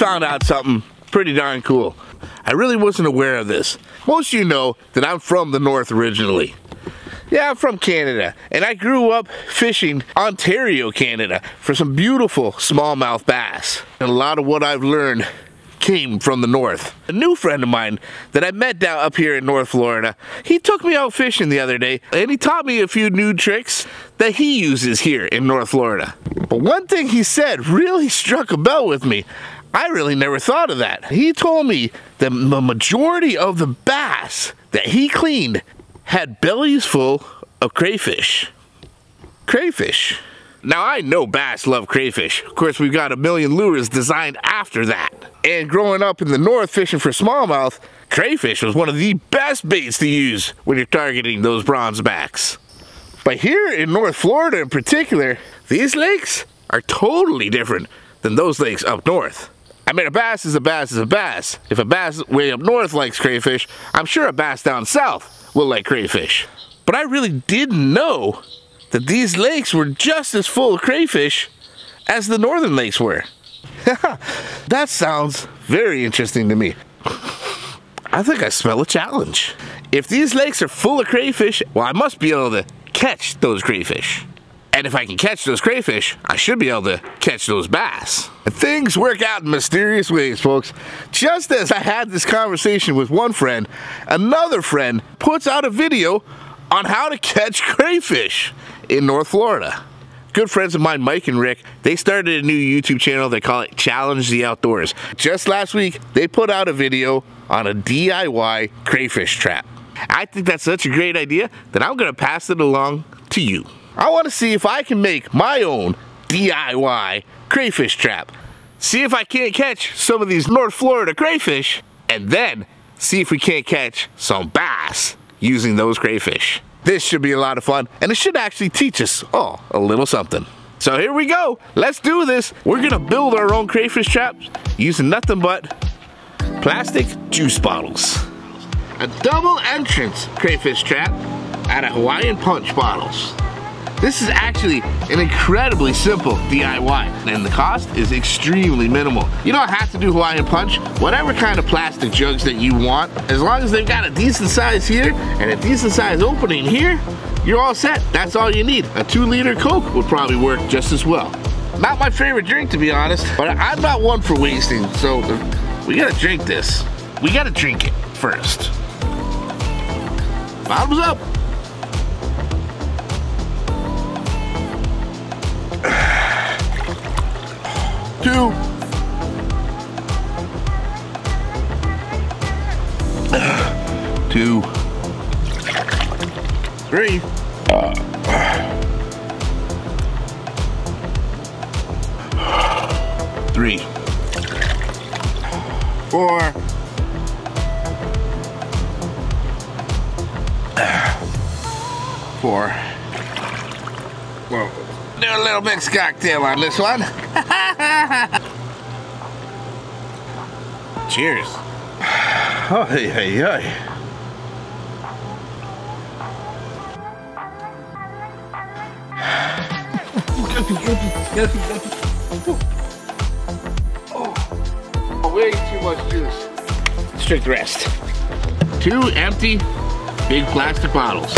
found out something pretty darn cool. I really wasn't aware of this. Most of you know that I'm from the north originally. Yeah, I'm from Canada, and I grew up fishing Ontario, Canada, for some beautiful smallmouth bass. And a lot of what I've learned came from the north. A new friend of mine that I met down up here in North Florida, he took me out fishing the other day, and he taught me a few new tricks that he uses here in North Florida. But one thing he said really struck a bell with me. I really never thought of that. He told me that the majority of the bass that he cleaned had bellies full of crayfish. Crayfish. Now I know bass love crayfish. Of course, we've got a million lures designed after that. And growing up in the north fishing for smallmouth, crayfish was one of the best baits to use when you're targeting those bronze backs. But here in North Florida in particular, these lakes are totally different than those lakes up north. I mean, a bass is a bass is a bass. If a bass way up north likes crayfish, I'm sure a bass down south will like crayfish. But I really didn't know that these lakes were just as full of crayfish as the northern lakes were. That sounds very interesting to me. I think I smell a challenge. If these lakes are full of crayfish, well, I must be able to catch those crayfish. And if I can catch those crayfish, I should be able to catch those bass. And things work out in mysterious ways, folks. Just as I had this conversation with one friend, another friend puts out a video on how to catch crayfish in North Florida. Good friends of mine, Mike and Rick, they started a new YouTube channel. They call it Challenge the Outdoors. Just last week, they put out a video on a DIY crayfish trap. I think that's such a great idea that I'm gonna pass it along to you. I want to see if I can make my own DIY crayfish trap. See if I can't catch some of these North Florida crayfish, and then see if we can't catch some bass using those crayfish. This should be a lot of fun, and it should actually teach us all a little something. So here we go. Let's do this. We're gonna build our own crayfish traps using nothing but plastic juice bottles. A double entrance crayfish trap out of Hawaiian punch bottles. This is actually an incredibly simple DIY, and the cost is extremely minimal. You don't have to do Hawaiian punch. Whatever kind of plastic jugs that you want, as long as they've got a decent size here and a decent size opening here, you're all set. That's all you need. A 2-liter Coke would probably work just as well. Not my favorite drink, to be honest, but I'm not one for wasting, so we gotta drink this. We gotta drink it first. Bottoms up. Two. Two. Three. Three. Four. Four. Whoa. Do a little mixed cocktail on this one. Cheers. Oh, hey, hey, hey. Oh, way too much juice. Let's drink the rest. 2 empty, big plastic bottles.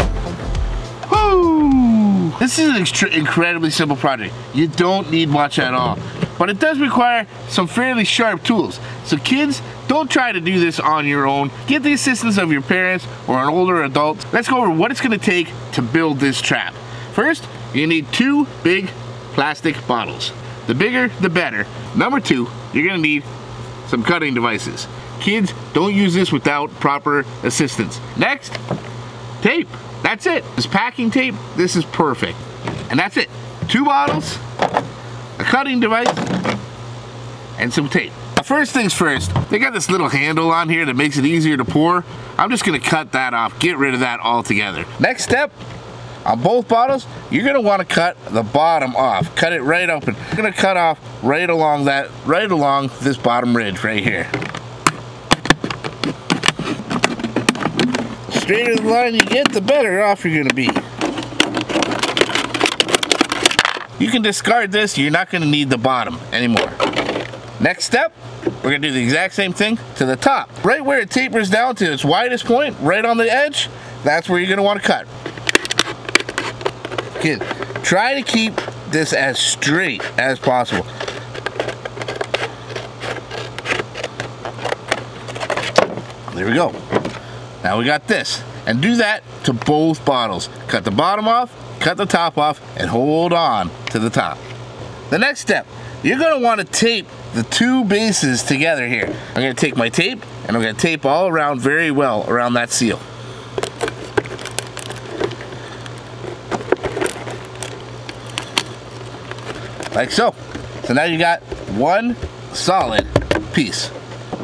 Woo! This is an incredibly simple project. You don't need much at all. But it does require some fairly sharp tools. So kids, don't try to do this on your own. Get the assistance of your parents or an older adult. Let's go over what it's gonna take to build this trap. First, you need 2 big plastic bottles. The bigger, the better. Number 2, you're gonna need some cutting devices. Kids, don't use this without proper assistance. Next, tape. That's it. This packing tape, this is perfect. And that's it. 2 bottles, a cutting device, and some tape. First things first, they got this little handle on here that makes it easier to pour. I'm just gonna cut that off, get rid of that altogether. Next step, on both bottles, you're gonna wanna cut the bottom off. Cut it right open. You're gonna cut off right along this bottom ridge right here. The straighter the line you get, the better off you're gonna be. You can discard this, you're not gonna need the bottom anymore. Next step, we're gonna do the exact same thing to the top. Right where it tapers down to its widest point, right on the edge, that's where you're gonna wanna cut. Again, try to keep this as straight as possible. There we go. Now we got this. And do that to both bottles. Cut the bottom off, cut the top off, and hold on to the top. The next step, you're gonna wanna tape the two bases together here. I'm gonna take my tape, and I'm gonna tape all around very well around that seal. Like so. So now you got one solid piece.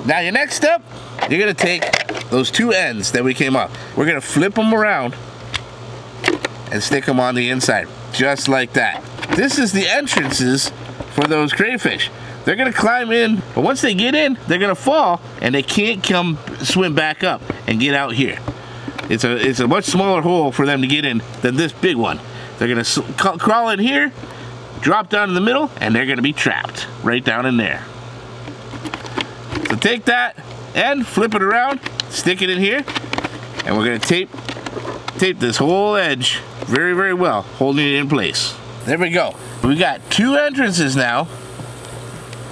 Now your next step, you're gonna take those two ends that we came up. We're gonna flip them around and stick them on the inside, just like that. This is the entrances for those crayfish. They're gonna climb in, but once they get in, they're gonna fall, and they can't come swim back up and get out here. It's a much smaller hole for them to get in than this big one. They're gonna crawl in here, drop down in the middle, and they're gonna be trapped right down in there. So take that and flip it around, stick it in here, and we're gonna tape this whole edge very, very well, holding it in place. There we go. We got two entrances now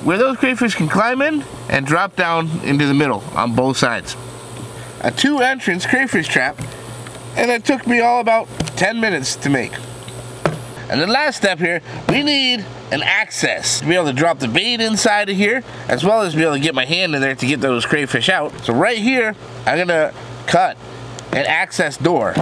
where those crayfish can climb in and drop down into the middle on both sides. A 2-entrance crayfish trap, and it took me all about 10 minutes to make. And the last step here, we need an access to be able to drop the bait inside of here, as well as be able to get my hand in there to get those crayfish out. So right here, I'm gonna cut an access door.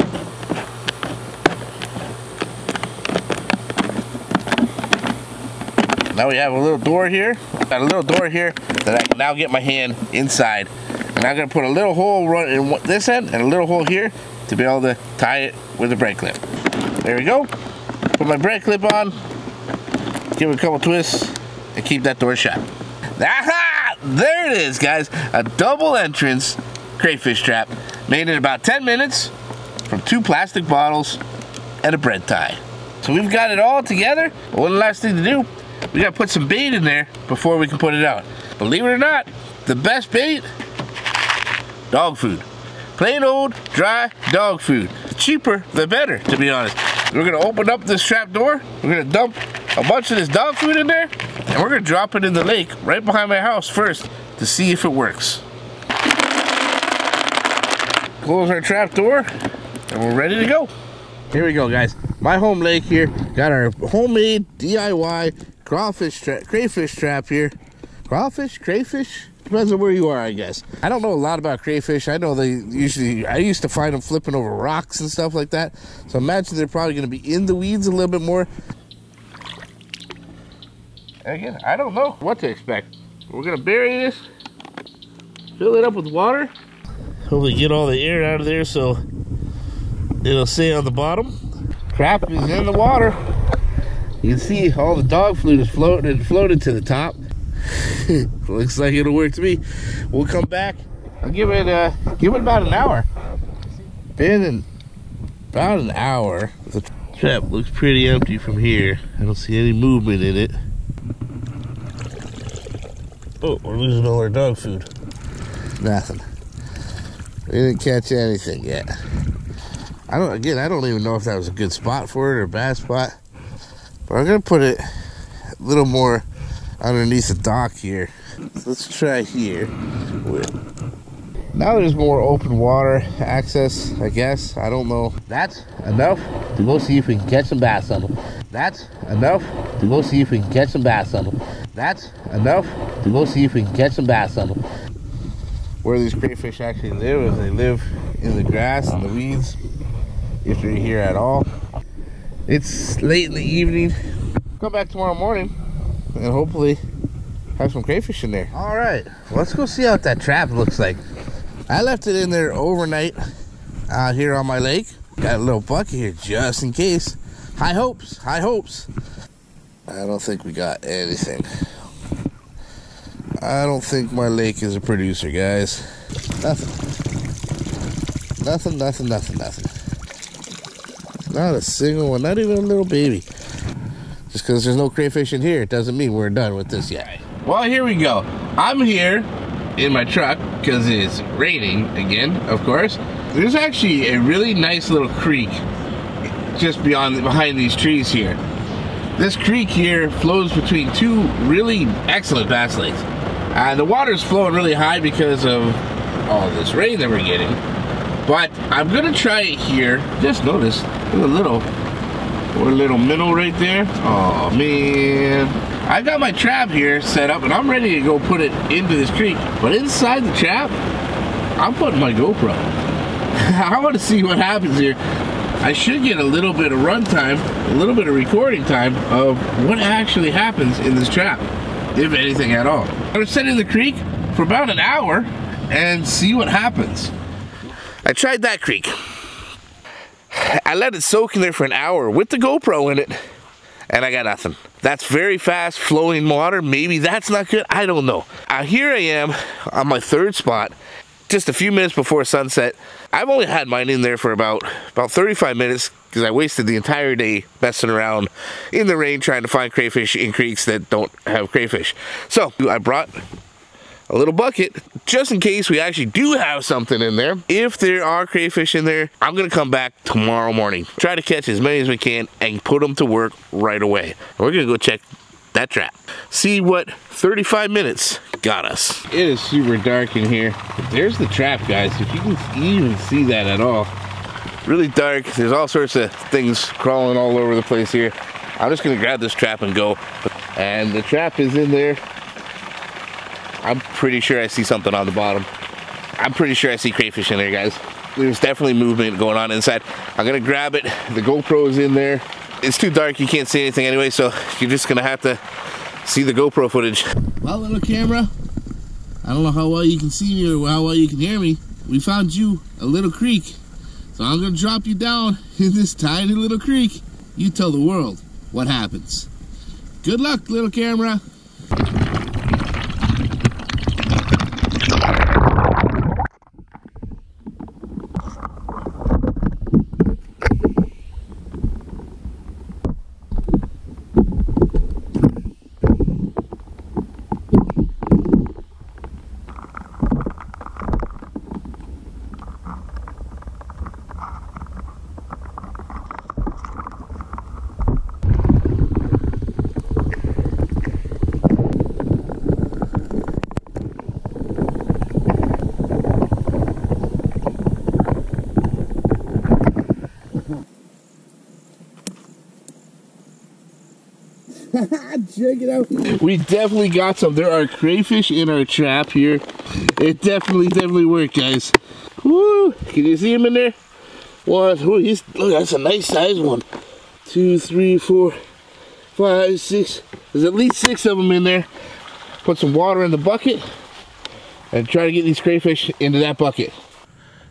Now we have a little door here. Got a little door here that I can now get my hand inside. And I'm gonna put a little hole run in this end and a little hole here to be able to tie it with a braid clip. There we go. Put my braid clip on, give it a couple twists, and keep that door shut. Aha! There it is, guys. A double entrance crayfish trap made in about 10 minutes from 2 plastic bottles and a bread tie. So we've got it all together. One last thing to do, we gotta put some bait in there before we can put it out. Believe it or not, the best bait, dog food. Plain old dry dog food. The cheaper, the better, to be honest. We're gonna open up this trap door. We're gonna dump a bunch of this dog food in there, and we're gonna drop it in the lake right behind my house first to see if it works. Close our trap door, and we're ready to go. Here we go, guys. My home lake here. Got our homemade DIY crayfish trap here. Crawfish, crayfish? Depends on where you are, I guess. I don't know a lot about crayfish. I know I used to find them flipping over rocks and stuff like that. So imagine they're probably gonna be in the weeds a little bit more. And again, I don't know what to expect. We're gonna bury this, fill it up with water. Hopefully get all the air out of there so it'll stay on the bottom. Trap is in the water. You can see all the dog food is floated to the top. Looks like it'll work to me. We'll come back. I'll give it about an hour. Been in about an hour. The trap looks pretty empty from here. I don't see any movement in it. Oh, we're losing all our dog food. Nothing. We didn't catch anything yet. I don't even know if that was a good spot for it or a bad spot. But I'm gonna put it a little more underneath the dock here. So let's try here. Now there's more open water access, I guess. I don't know. That's enough to go see if we can catch some bass on them. That's enough to go see if we can catch some bass on them. That's enough to go see if we can catch some bass on them. Where these crayfish actually live, if they live in the grass and the weeds, if they're here at all. It's late in the evening. Come back tomorrow morning and hopefully have some crayfish in there. All right, let's go see what that trap looks like. I left it in there overnight out here on my lake. Got a little bucket here just in case. High hopes, high hopes. I don't think we got anything. I don't think my lake is a producer, guys. Nothing. Nothing. Not a single one, not even a little baby. Just because there's no crayfish in here, it doesn't mean we're done with this yet. Well, here we go. I'm here in my truck because it's raining again, of course. There's actually a really nice little creek just behind these trees here. This creek here flows between two really excellent bass lakes. The water's flowing really high because of all this rain that we're getting. But I'm gonna try it here. Just notice a little minnow right there. Oh man. I got my trap here set up and I'm ready to go put it into this creek. But inside the trap, I'm putting my GoPro. I want to see what happens here. I should get a little bit of run time, a little bit of recording time of what actually happens in this trap, if anything at all. I'm gonna sit in the creek for about an hour and see what happens. I tried that creek. I let it soak in there for an hour with the GoPro in it, and I got nothing. That's very fast flowing water. Maybe that's not good, I don't know. Here I am on my third spot, just a few minutes before sunset. I've only had mine in there for about 35 minutes because I wasted the entire day messing around in the rain trying to find crayfish in creeks that don't have crayfish. So I brought a little bucket just in case we actually do have something in there. If there are crayfish in there, I'm gonna come back tomorrow morning, try to catch as many as we can and put them to work right away. We're gonna go check that trap, see what 35 minutes got us. It is super dark in here. There's the trap, guys, if you can even see that at all. Really dark. There's all sorts of things crawling all over the place here. I'm just gonna grab this trap and go. And the trap is in there. I'm pretty sure I see something on the bottom. I'm pretty sure I see crayfish in there, guys. There's definitely movement going on inside. I'm gonna grab it. The GoPro is in there. It's too dark, you can't see anything anyway, so you're just gonna have to see the GoPro footage. Well, little camera, I don't know how well you can see me or how well you can hear me. We found you a little creek. So I'm gonna drop you down in this tiny little creek. You tell the world what happens. Good luck, little camera. Check it out. We definitely got some. There are crayfish in our trap here. It definitely worked, guys. Woo! Can you see him in there? One. Ooh, look, that's a nice size one. 2, 3, 4, 5, 6. There's at least 6 of them in there. Put some water in the bucket and try to get these crayfish into that bucket.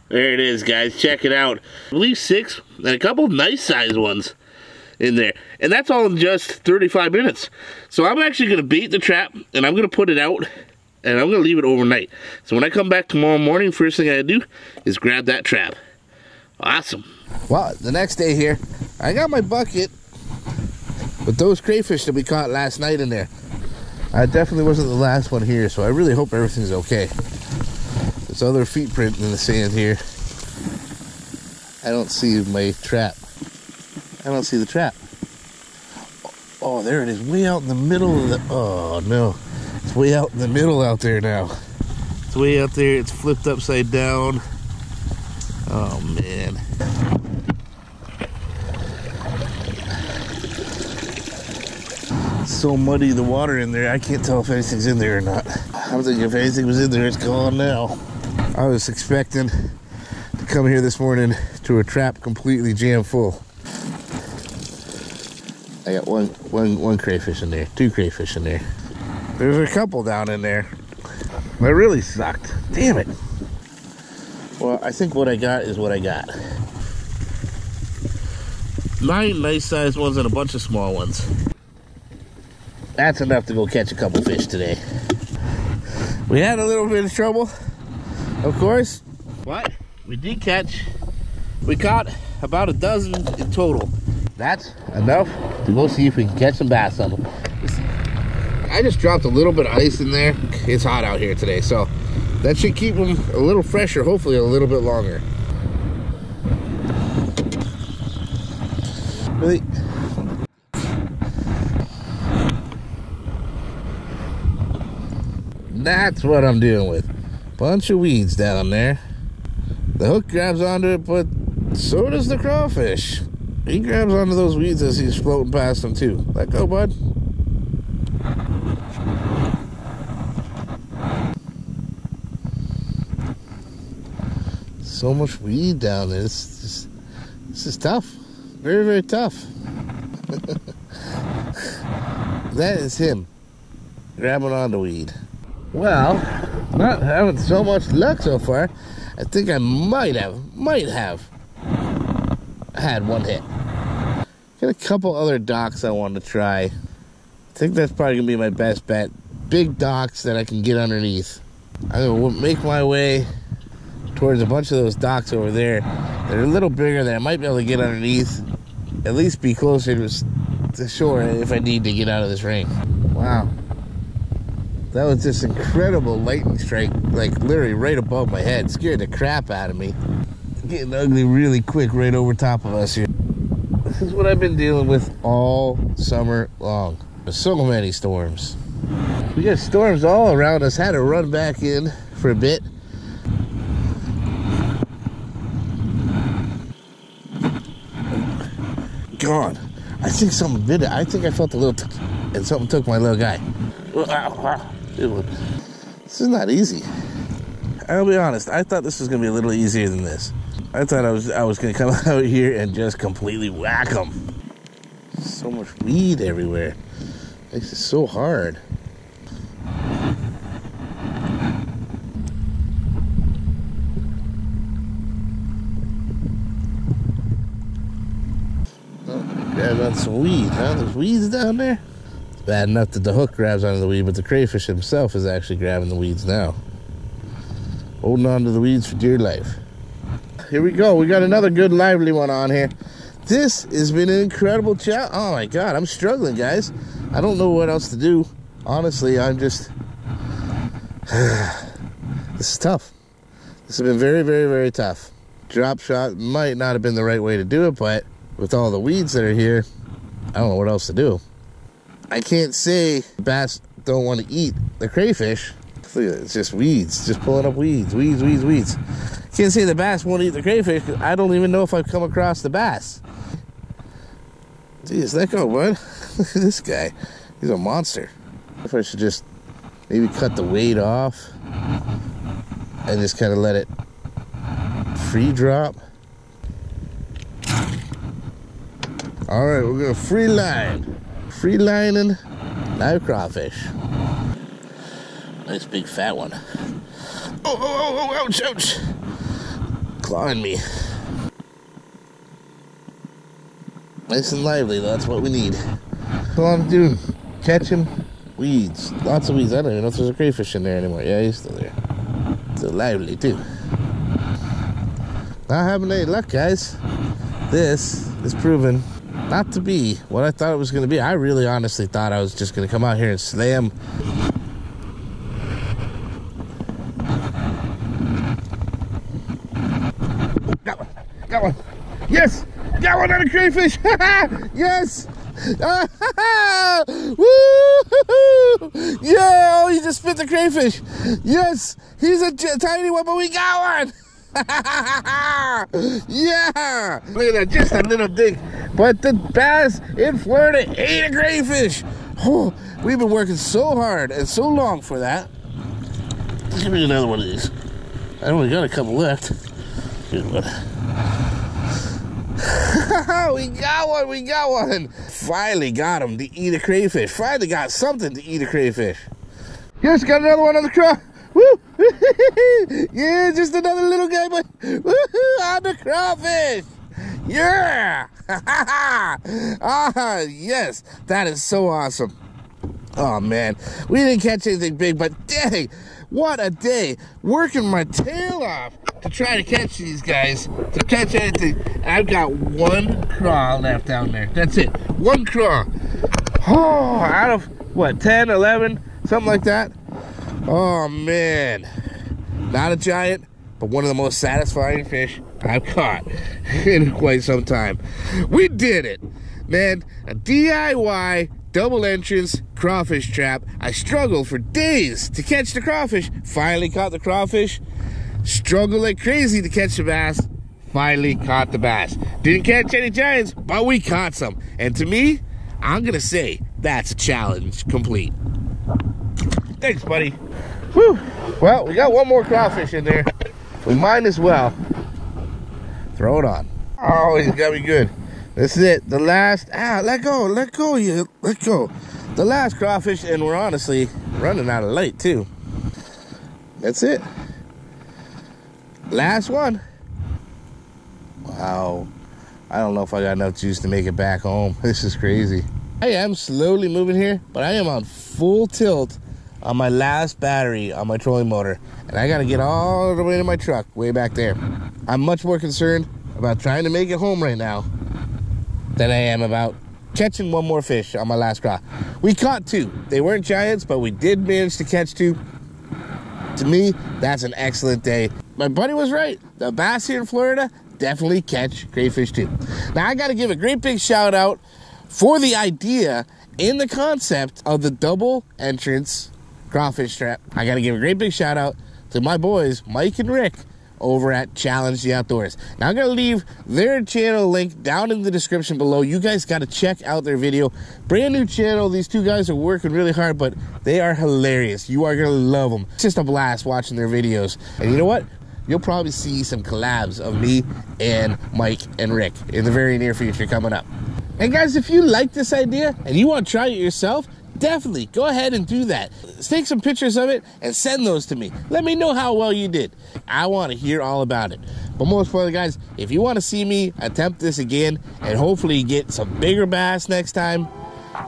There it is, guys. Check it out. At least 6 and a couple of nice sized ones in there, and that's all in just 35 minutes. So I'm actually going to bait the trap and I'm going to put it out and I'm going to leave it overnight. So when I come back tomorrow morning, first thing I do is grab that trap. Awesome. Well, the next day here, I got my bucket with those crayfish that we caught last night in there. I definitely wasn't the last one here, so I really hope everything's okay. There's other feet print in the sand here. I don't see my trap. I don't see the trap. Oh, there it is, way out in the middle of the, oh no. It's way out in the middle out there now. It's way out there, it's flipped upside down. Oh man. It's so muddy, the water in there, I can't tell if anything's in there or not. I'm thinking if anything was in there, it's gone now. I was expecting to come here this morning to a trap completely jam full. I got one crayfish in there, 2 crayfish in there. There's a couple down in there. That really sucked. Damn it. Well, I think what I got is what I got. 9 nice sized ones and a bunch of small ones. That's enough to go catch a couple fish today. We had a little bit of trouble, of course, but we did catch. We caught about a dozen in total. That's enough to go see if we can catch some bass on them. I just dropped a little bit of ice in there. It's hot out here today, so that should keep them a little fresher, hopefully a little bit longer. Really? That's what I'm dealing with. Bunch of weeds down there. The hook grabs onto it, but so does the crawfish. He grabs onto those weeds as he's floating past them too. Let go, bud. So much weed down there. This is tough. Very, very tough. That is him grabbing onto weed. Well, not having so much luck so far. I think I might have had one hit. Got a couple other docks I want to try. I think that's probably gonna be my best bet. Big docks that I can get underneath. I'm gonna make my way towards a bunch of those docks over there. They're a little bigger that I might be able to get underneath. At least be closer to shore if I need to get out of this ring. Wow. That was just incredible lightning strike, like literally right above my head. Scared the crap out of me. Getting ugly really quick right over top of us here. This is what I've been dealing with all summer long. There's so many storms. We got storms all around us. Had to run back in for a bit. Gone. I think something bit it. I think I felt a little and something took my little guy. This is not easy. I'll be honest, I thought this was gonna be a little easier than this. I thought I was gonna come out here and just completely whack them. So much weed everywhere. Makes it so hard. Grab on some weed, huh? There's weeds down there? It's bad enough that the hook grabs onto the weed, but the crayfish himself is actually grabbing the weeds now. Holding on to the weeds for dear life. Here we go. We got another good lively one on here. This has been an incredible challenge. Oh my God, I'm struggling, guys. I don't know what else to do. Honestly, I'm just... This is tough. This has been very, very, very tough. Drop shot might not have been the right way to do it, but with all the weeds that are here, I don't know what else to do. I can't say bass don't want to eat the crayfish. Look at it, it's just weeds, just pulling up weeds, weeds, weeds, weeds. Can't say the bass won't eat the crayfish, because I don't even know if I've come across the bass. Jeez, let go, bud. Look at this guy. He's a monster. If I should just maybe cut the weight off and just kind of let it free drop. All right, we're gonna free line. Free lining live crawfish. Nice big fat one. Oh, ouch, ouch. Clawing me. Nice and lively, that's what we need. Come on, dude. Catch him. Weeds. Lots of weeds. I don't even know if there's a crayfish in there anymore. Yeah, he's still there. Still lively, too. Not having any luck, guys. This is proven not to be what I thought it was going to be. I really honestly thought I was just going to come out here and slam. Got one. Got one. Yes! Got one on a crayfish! Yes! Woo! Yeah! Oh, he just spit the crayfish! Yes! He's a tiny one, but we got one! Yeah! Look at that, just a little dig. But the bass in Florida ate a crayfish. Oh, we've been working so hard and so long for that. Give me another one of these. I only got a couple left. Here's one. We got one, we got one. Finally got him to eat a crayfish. Finally got something to eat a crayfish. Yes, got another one on the craw. Woo! Yeah, just another little guy, but on the crawfish. Yeah! Ah, yes, that is so awesome. Oh man, we didn't catch anything big, but dang, what a day. Working my tail off to try to catch these guys, to catch anything. I've got one craw left down there. That's it, one craw. Oh, out of what, 10, 11, something like that. Oh man, not a giant, but one of the most satisfying fish I've caught in quite some time. We did it, man. A DIY double entrance crawfish trap. I struggled for days to catch the crawfish. Finally caught the crawfish. Struggled like crazy to catch the bass. Finally caught the bass. Didn't catch any giants, but we caught some. And to me, I'm gonna say that's a challenge complete. Thanks, buddy. Whew. Well, we got one more crawfish in there. We might as well throw it on. Oh, he's got me good. This is it. The last, let go, let go. The last crawfish, and we're honestly running out of light too. That's it. Last one. Wow. I don't know if I got enough juice to make it back home. This is crazy. I am slowly moving here, but I am on full tilt on my last battery on my trolling motor. And I gotta get all the way to my truck, way back there. I'm much more concerned about trying to make it home right now than I am about catching one more fish on my last craw. We caught two. They weren't giants, but we did manage to catch two. To me, that's an excellent day. My buddy was right. The bass here in Florida definitely catch crayfish too. Now I gotta give a great big shout out for the idea and the concept of the double entrance crawfish trap. I gotta give a great big shout out to my boys Mike and Rick over at Challenge the Outdoors. Now I'm gonna leave their channel link down in the description below. You guys gotta check out their video. Brand new channel. These two guys are working really hard, but they are hilarious. You are gonna love them. It's just a blast watching their videos. And you know what? You'll probably see some collabs of me and Mike and Rick in the very near future coming up. And guys, if you like this idea and you want to try it yourself, definitely go ahead and do that. Take some pictures of it and send those to me. Let me know how well you did. I want to hear all about it. But most importantly, guys, if you want to see me attempt this again and hopefully get some bigger bass next time,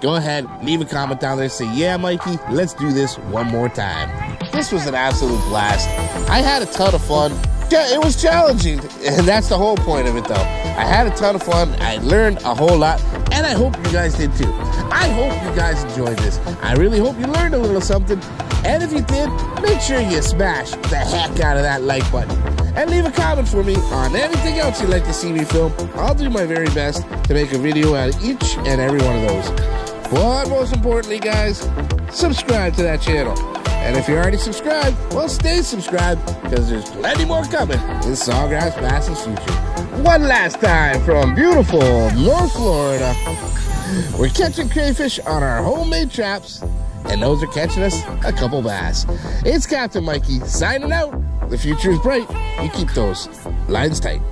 go ahead, leave a comment down there. Say, yeah, Mikey, let's do this one more time. This was an absolute blast. I had a ton of fun. Yeah, it was challenging, and that's the whole point of it, though. I had a ton of fun. I learned a whole lot, and I hope you guys did too. I hope you guys enjoyed this. I really hope you learned a little something. And if you did, make sure you smash the heck out of that like button. And leave a comment for me on anything else you'd like to see me film. I'll do my very best to make a video out of each and every one of those. But most importantly, guys, subscribe to that channel. And if you're already subscribed, well, stay subscribed, because there's plenty more coming in SawGrassBassin's future. One last time from beautiful North Florida. We're catching crayfish on our homemade traps, and those are catching us a couple bass. It's Captain Mikey signing out. The future is bright. You keep those lines tight.